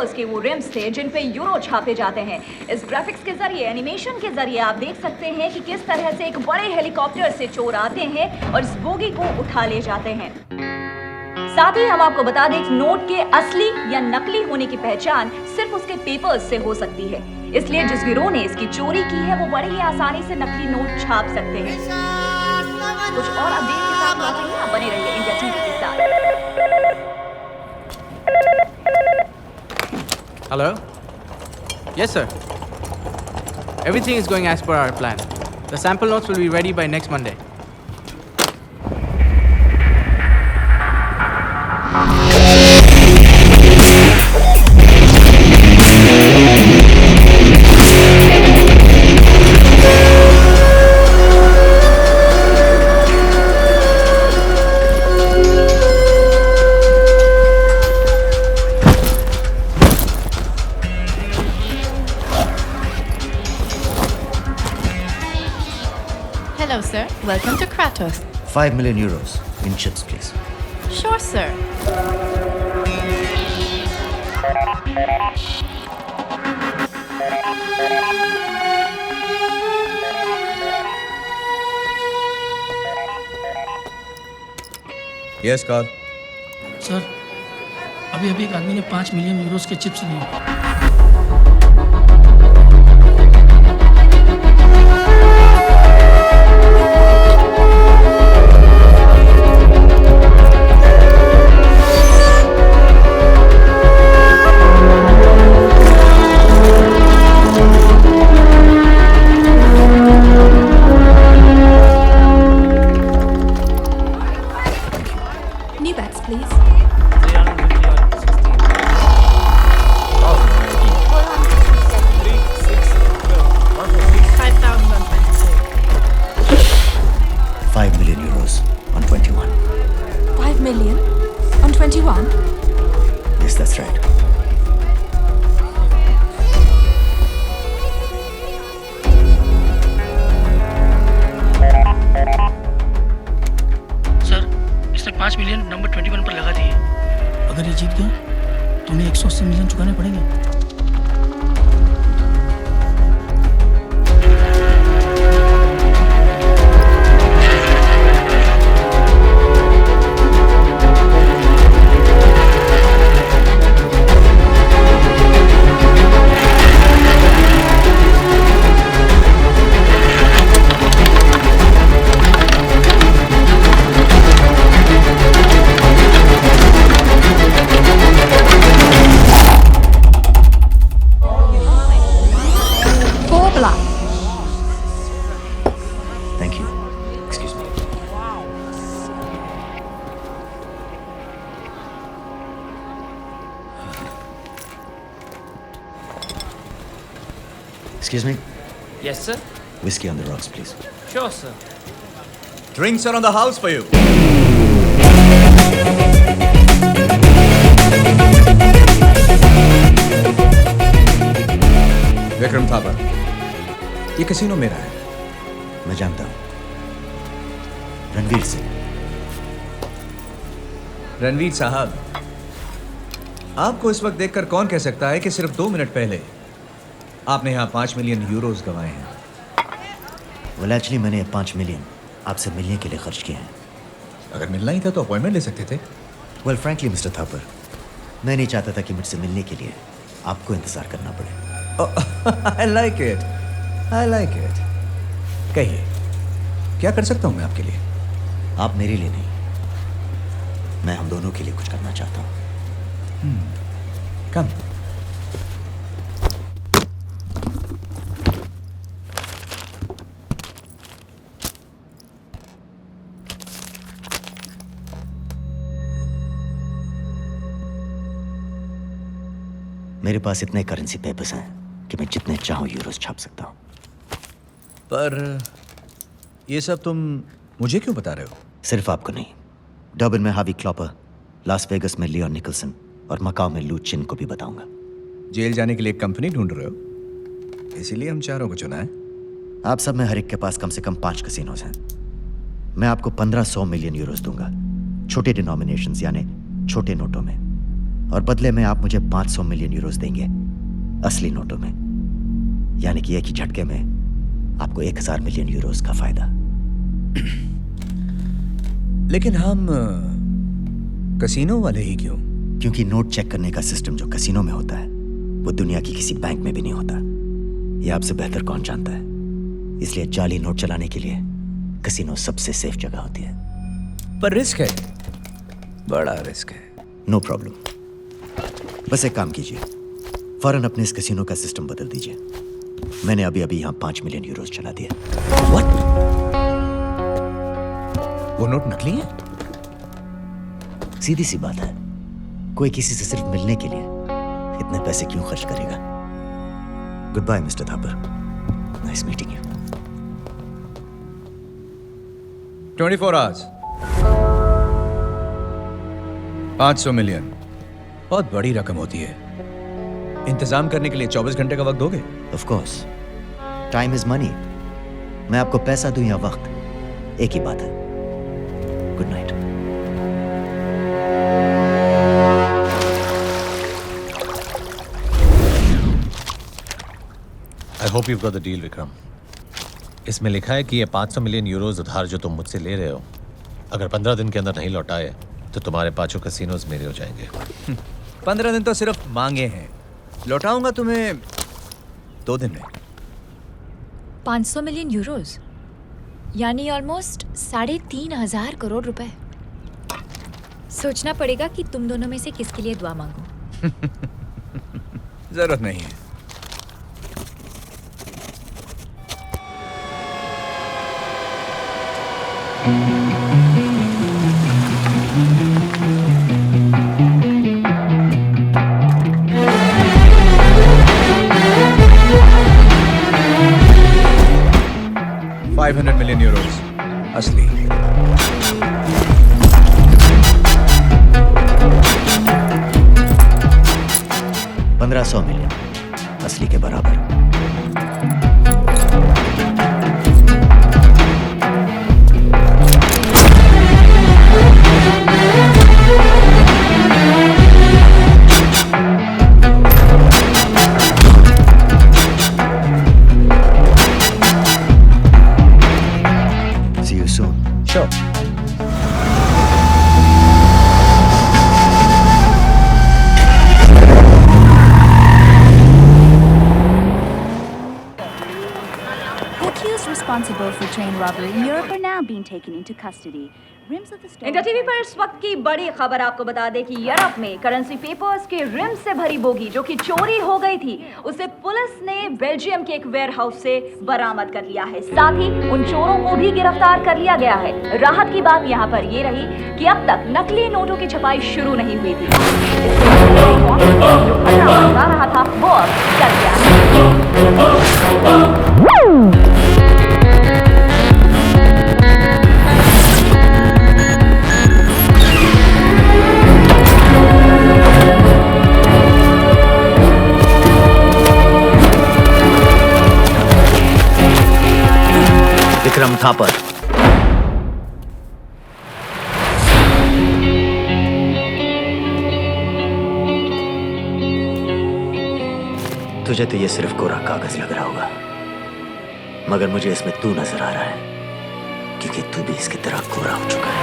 Papers के वो RIMS थे जिन पे यूरो छापे जाते हैं। इस ग्राफिक्स के जरिए, एनिमेशन के जरिए आप देख सकते हैं कि किस तरह से एक बड़े हेलीकॉप्टर से चोर आते हैं और इस बोगी को उठा ले जाते हैं। साथ ही हम आपको बता दें कि नोट के असली या नकली होने की पहचान सिर्फ उसके पेपर्स से हो सकती है। इसलिए जिस गिरोह ने इसकी चोरी की है वो बड़े ही आसानी से नकली नोट छाप सकते हैं। कुछ और अपडेट के साथ लौट रही हैं, आप बने रहिए इंडिया टीवी के साथ। Hello? Yes, sir. Everything is going as per our plan. The sample notes will be ready by next Monday. Hello, sir. Welcome to Kratos. 5 million euros in chips, please. Sure, sir. Yes Carl. Sir, अभी एक आदमी ने 5 million euros के chips लिए। New bets, please. 5 million euros on 21. 5 million on 21? Yes, that's right. Sir, इसने 5 million number 21 पर लगा दिए। अगर ये जीत गया तो उन्हें 180 मिलियन चुकाने पड़ेंगे। Thank you. Excuse me. Excuse me. Yes, sir. Whiskey on the rocks, please. Sure, sir. Drinks are on the house for you. Vikram Thapar, ये कैसीनो मेरा है। मैं जानता हूँ। रणवीर सिंह। रणवीर साहब, आपको इस वक्त देखकर कौन कह सकता है कि सिर्फ 2 मिनट पहले आपने यहाँ 5 मिलियन यूरोस गंवाए हैं? Well, actually, मैंने 5 मिलियन आपसे मिलने के लिए खर्च किए हैं। अगर मिलना ही था तो अपॉइंटमेंट ले सकते थे। Well, frankly, Mr. थापर, मैं नहीं चाहता था कि मुझसे मिलने के लिए आपको इंतजार करना पड़े। I like it. I like it. कहिए, क्या कर सकता हूँ मैं आपके लिए? आप मेरे लिए नहीं, मैं हम दोनों के लिए कुछ करना चाहता हूँ। कम। मेरे पास इतने करेंसी पेपर्स हैं कि मैं जितने चाहूँ यूरोस छाप सकता हूँ। पर ये सब तुम मुझे क्यों बता रहे हो? सिर्फ आपको नहीं, डर्बन में हावी क्लॉपर, लास वेगस में लियोन निकलसन और मकाओ में लू चिन को भी बताऊंगा। जेल जाने के लिए एक कंपनी ढूंढ रहे हो, इसीलिए हम चारों को चुना है। आप सब में हर एक के पास कम से कम 5 कसिनोज हैं। मैं आपको 1500 मिलियन यूरोस दूंगा, छोटे डिनोमिनेशंस यानी छोटे नोटों में, और बदले में आप मुझे 500 मिलियन यूरोस देंगे, असली नोटों में। यानी कि एक ही झटके में आपको 1000 मिलियन यूरोस का फायदा। लेकिन हम कसीनो वाले ही क्यों? क्योंकि नोट चेक करने का सिस्टम जो कसीनो में होता है वो दुनिया की किसी बैंक में भी नहीं होता। ये आपसे बेहतर कौन जानता है। इसलिए जाली नोट चलाने के लिए कसीनो सबसे सेफ जगह होती है। पर रिस्क है, बड़ा रिस्क है। नो प्रॉब्लम, बस एक काम कीजिए, फौरन अपने इस कसीनो का सिस्टम बदल दीजिए। मैंने अभी अभी यहाँ 5 मिलियन यूरोस चला दिया। What? वो नोट नकली है? सीधी सी बात है, कोई किसी से सिर्फ मिलने के लिए इतने पैसे क्यों खर्च करेगा। Goodbye mister Thapar, nice meeting you. 24 hours, 500 million बहुत बड़ी रकम होती है। इंतजाम करने के लिए 24 घंटे का वक्त दोगे? Of course, time is money. मैं आपको पैसा दूं या वक्त, एक ही बात है। Good night. I hope you've got the deal, Vikram. इसमें लिखा है कि ये 500 मिलियन यूरोज उधार जो तुम मुझसे ले रहे हो, अगर 15 दिन के अंदर नहीं लौटाए तो तुम्हारे 5 कैसीनोज मेरे हो जाएंगे। 15 दिन तो सिर्फ मांगे हैं, लौटाऊंगा तुम्हें 2 दिन में। 500 मिलियन यूरोज यानी ऑलमोस्ट 3,500 करोड़ रुपए। सोचना पड़ेगा कि तुम दोनों में से किसके लिए दुआ मांगो। जरूरत नहीं है। $500 मिलियन यूरोस असली। $1,500 मिलियन असली के बराबर। See you soon. Sure. The accused responsible for train robbery in Europe are now being taken into custody. Rims of the stolen India TV पर इस वक्त की बड़ी खबर आपको बता दें कि यूरोप में करेंसी पेपर्स के रिम से भरी बोगी जो कि चोरी हो गई थी, उसे पुलिस ने बेल्जियम के एक वेयरहाउस से बरामद कर लिया है। साथ ही उन चोरों को भी गिरफ्तार कर लिया गया है। राहत की बात यहाँ पर ये रही कि अब तक नकली नोटों की छपाई शुरू नहीं हुई थी। जो खतरा मंडरा रहा था वो अब टल गया है। विक्रम थापर, तुझे तो ये सिर्फ कोरा कागज लग रहा होगा, मगर मुझे इसमें तू नजर आ रहा है, क्योंकि तू भी इसकी तरह कोरा हो चुका है।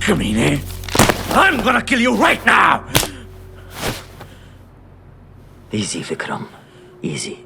कमीने, I'm gonna kill you right now! Easy Vikram, easy.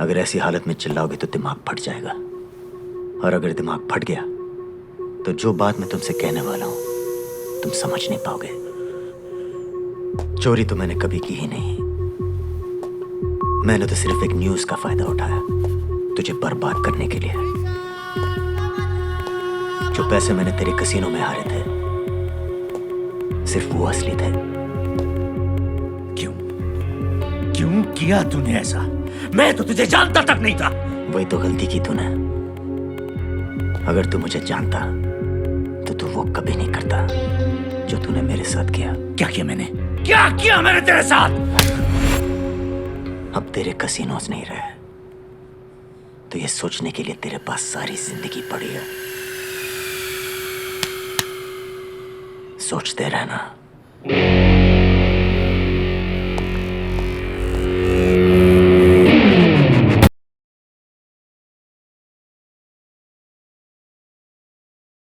अगर ऐसी हालत में चिल्लाओगे तो दिमाग फट जाएगा, और अगर दिमाग फट गया तो जो बात मैं तुमसे कहने वाला हूं तुम समझ नहीं पाओगे। चोरी तो मैंने कभी की ही नहीं। मैंने तो सिर्फ एक न्यूज़ का फायदा उठाया तुझे बर्बाद करने के लिए। जो पैसे मैंने तेरे कसीनो में हारे थे सिर्फ वो असली थे। क्यों किया तूने ऐसा? मैं तो तुझे जानता तक नहीं था। वही तो गलती की तूने। अगर तू मुझे जानता तो तू वो कभी नहीं करता जो तूने मेरे साथ किया। क्या किया मैंने? क्या किया मैंने तेरे साथ? अब तेरे कसीनोज नहीं रहे तो ये सोचने के लिए तेरे पास सारी जिंदगी पड़ी है। सोचते रहना।